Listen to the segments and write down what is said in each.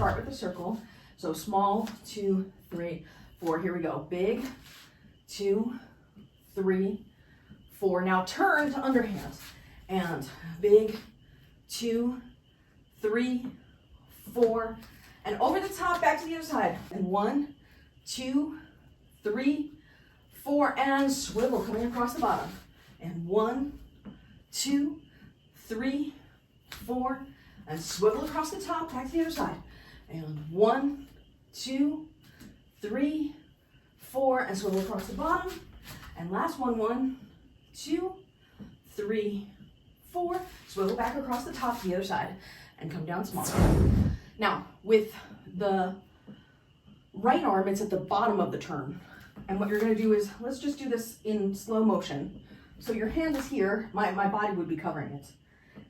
start with the circle. So small, 2, 3, 4. Here we go. Big, 2, 3, 4. Now turn to underhand. And big, 2, 3, 4. And over the top, back to the other side. And 1, 2, 3, 4. And swivel coming across the bottom. And 1, 2, 3, 4. And swivel across the top, back to the other side. And 1, 2, 3, 4. And swivel across the bottom. And last one, 1, 2, 3, 4. Swivel back across the top to the other side and come down small. Now, with the right arm, it's at the bottom of the turn. And what you're gonna do is, let's just do this in slow motion. So your hand is here, my body would be covering it.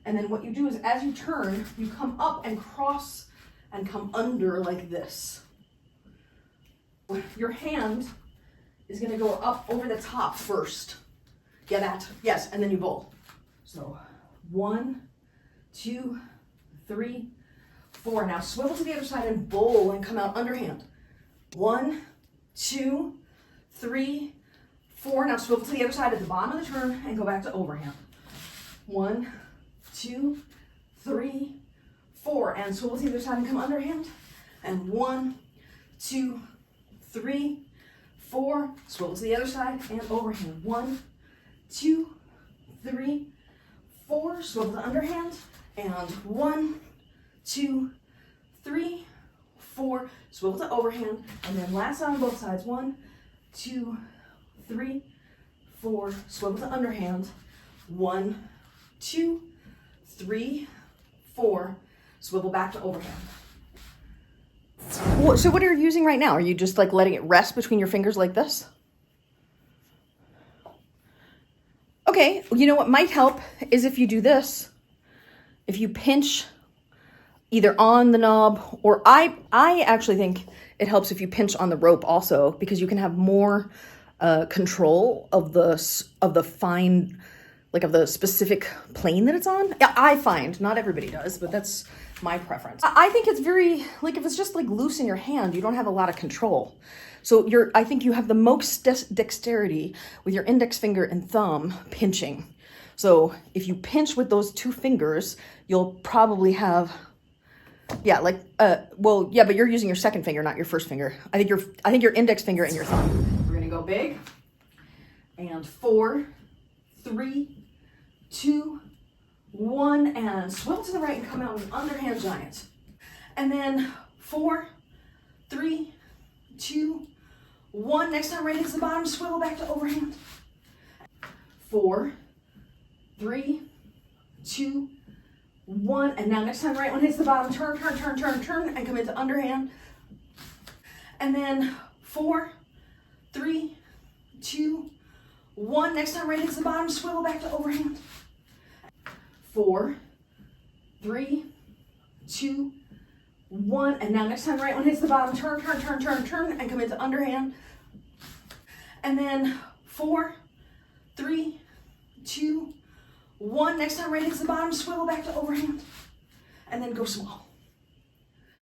And then what you do is, as you turn, you come up and cross and come under like this. Your hand is gonna go up over the top first. Yeah, that, yes, and then you bowl. So 1, 2, 3, 4. Now swivel to the other side and bowl and come out underhand. 1, 2, 3, 4. Now swivel to the other side at the bottom of the turn and go back to overhand. 1, 2, 3, 4. And swivel to the other side and come underhand. And 1, 2, 3, 4. Swivel to the other side and overhand. 1, 2, 3, 4. Swivel to underhand. And 1, 2, 3, 4. Swivel to overhand. And then last on both sides. 1, 2, 3, 4. Swivel to underhand. 1, 2, 3, 4. Swivel back to overhand. So what are you using right now? Are you just like letting it rest between your fingers like this? Okay, you know what might help is if you do this. If you pinch either on the knob, or I actually think it helps if you pinch on the rope also, because you can have more control of the fine, like of the specific plane that it's on. Yeah, I find, not everybody does, but that's my preference. I think it's very, like if it's just like loose in your hand, you don't have a lot of control. So I think you have the most dexterity with your index finger and thumb pinching. So if you pinch with those two fingers, you'll probably have, yeah, like, well, yeah, but you're using your second finger, not your first finger. I think your index finger and your thumb. We're gonna go big. And 4, 3, 2, 1, and swivel to the right and come out with an underhand giant. And then 4, 3, 2, 1. Next time right hits the bottom, swivel back to overhand. 4, 3, 2, 1. And now next time right one hits the bottom, turn, turn, turn, turn, turn, and come into underhand. And then 4, 3, 2, 1. Next time right hits the bottom, swivel back to overhand. 4, 3, 2, 1. And now next time right one hits the bottom, turn, turn, turn, turn, turn, and come into underhand. And then 4, 3, 2, 1. Next time right hits the bottom, swivel back to overhand. And then go small.